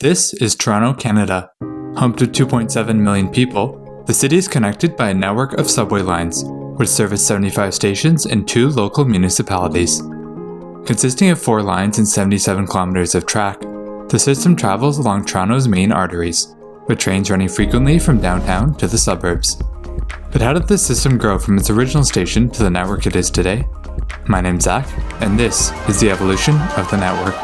This is Toronto, Canada. Home to 2.7 million people, the city is connected by a network of subway lines, which service 75 stations in 2 local municipalities. Consisting of 4 lines and 77 kilometers of track, the system travels along Toronto's main arteries, with trains running frequently from downtown to the suburbs. But how did this system grow from its original station to the network it is today? My name's Zach, and this is the evolution of the network.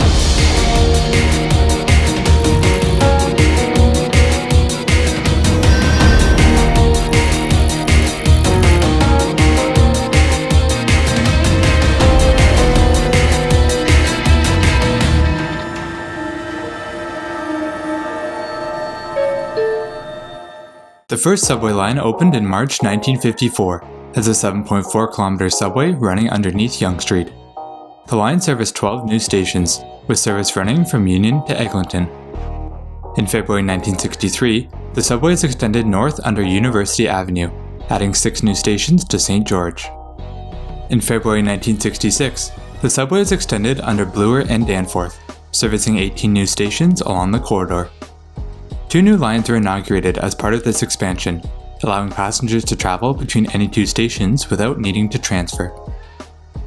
The first subway line opened in March 1954 as a 7.4-kilometer subway running underneath Yonge Street. The line serviced 12 new stations, with service running from Union to Eglinton. In February 1963, the subway was extended north under University Avenue, adding 6 new stations to St. George. In February 1966, the subway was extended under Bloor-danforth, servicing 18 new stations along the corridor. 2 new lines were inaugurated as part of this expansion, allowing passengers to travel between any 2 stations without needing to transfer.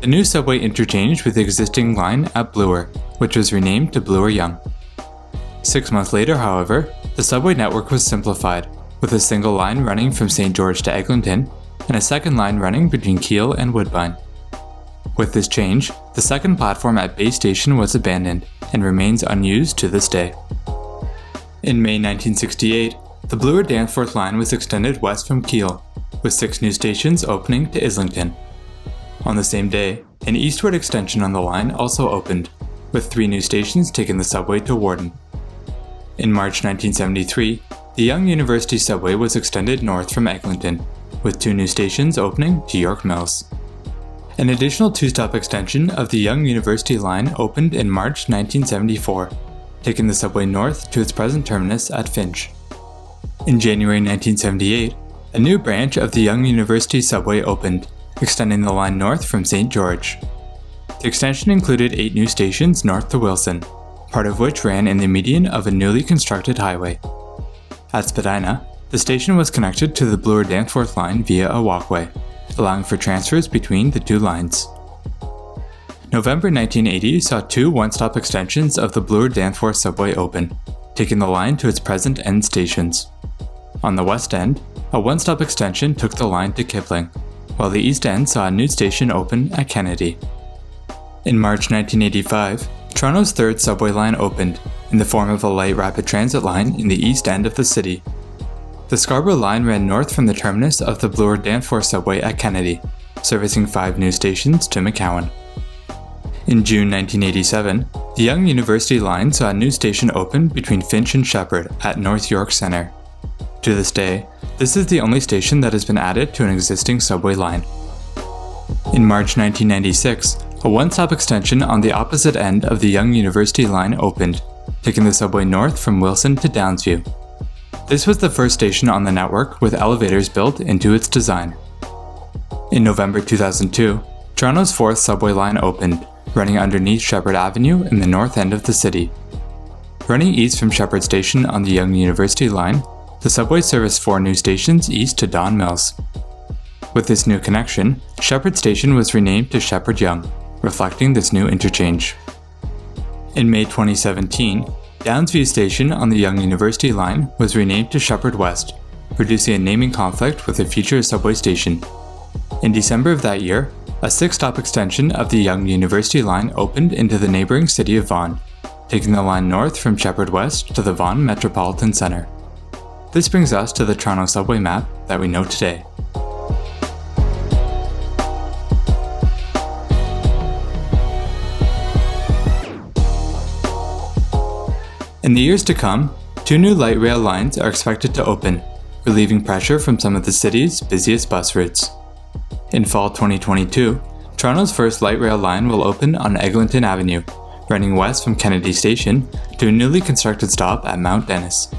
The new subway interchanged with the existing line at Bloor, which was renamed to Bloor-Yonge. 6 months later, however, the subway network was simplified, with a single line running from St. George to Eglinton, and a second line running between Keele and Woodbine. With this change, the second platform at Bay Station was abandoned, and remains unused to this day. In May 1968, the Bloor-danforth line was extended west from Keele, with 6 new stations opening to Islington. On the same day, an eastward extension on the line also opened, with 3 new stations taking the subway to Warden. In March 1973, the Yonge-university subway was extended north from Eglinton, with 2 new stations opening to York Mills. An additional 2-stop extension of the Yonge-university line opened in March 1974, taking the subway north to its present terminus at Finch. In January 1978, a new branch of the Yonge-university subway opened, extending the line north from St. George. The extension included 8 new stations north to Wilson, part of which ran in the median of a newly constructed highway. At Spadina, the station was connected to the Bloor-danforth line via a walkway, allowing for transfers between the 2 lines. November 1980 saw 2 one-stop extensions of the Bloor-danforth subway open, taking the line to its present end stations. On the west end, a one-stop extension took the line to Kipling, while the east end saw a new station open at Kennedy. In March 1985, Toronto's 3rd subway line opened, in the form of a light rapid transit line in the east end of the city. The Scarborough line ran north from the terminus of the Bloor-danforth subway at Kennedy, servicing 5 new stations to McCowan. In June 1987, the Yonge-university line saw a new station open between Finch and Sheppard at North York Centre. To this day, this is the only station that has been added to an existing subway line. In March 1996, a one-stop extension on the opposite end of the Yonge-university line opened, taking the subway north from Wilson to Downsview. This was the first station on the network with elevators built into its design. In November 2002, Toronto's 4th subway line opened, running underneath Sheppard Avenue in the north end of the city. Running east from Sheppard Station on the Yonge-university line, the subway serviced 4 new stations east to Don Mills. With this new connection, Sheppard Station was renamed to Sheppard-Yonge, reflecting this new interchange. In May 2017, Downsview Station on the Yonge-university line was renamed to Sheppard West, producing a naming conflict with a future subway station. In December of that year, a 6-stop extension of the Yonge-university line opened into the neighbouring city of Vaughan, taking the line north from Sheppard West to the Vaughan Metropolitan Centre. This brings us to the Toronto subway map that we know today. In the years to come, 2 new light rail lines are expected to open, relieving pressure from some of the city's busiest bus routes. In fall 2022, Toronto's first light rail line will open on Eglinton Avenue, running west from Kennedy Station to a newly constructed stop at Mount Dennis.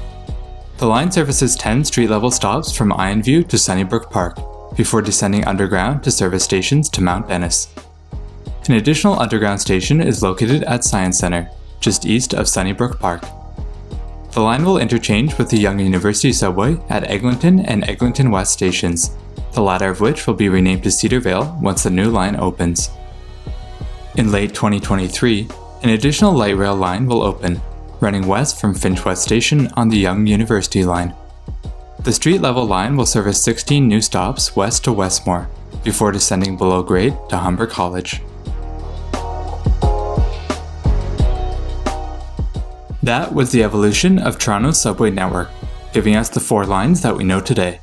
The line services 10 street-level stops from Ironview to Sunnybrook Park, before descending underground to service stations to Mount Dennis. An additional underground station is located at Science Centre, just east of Sunnybrook Park. The line will interchange with the Yonge-university subway at Eglinton and Eglinton West stations, the latter of which will be renamed to Cedarvale once the new line opens. In late 2023, an additional light rail line will open, running west from Finch West Station on the Yonge-university line. The street-level line will service 16 new stops west to Westmore, before descending below grade to Humber College. That was the evolution of Toronto's subway network, giving us the 4 lines that we know today.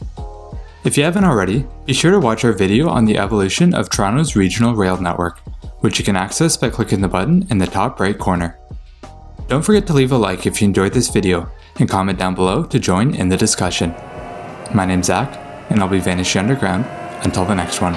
If you haven't already, be sure to watch our video on the evolution of Toronto's regional rail network, which you can access by clicking the button in the top right corner. Don't forget to leave a like if you enjoyed this video, and comment down below to join in the discussion. My name's Zach, and I'll be vanishing underground until the next one.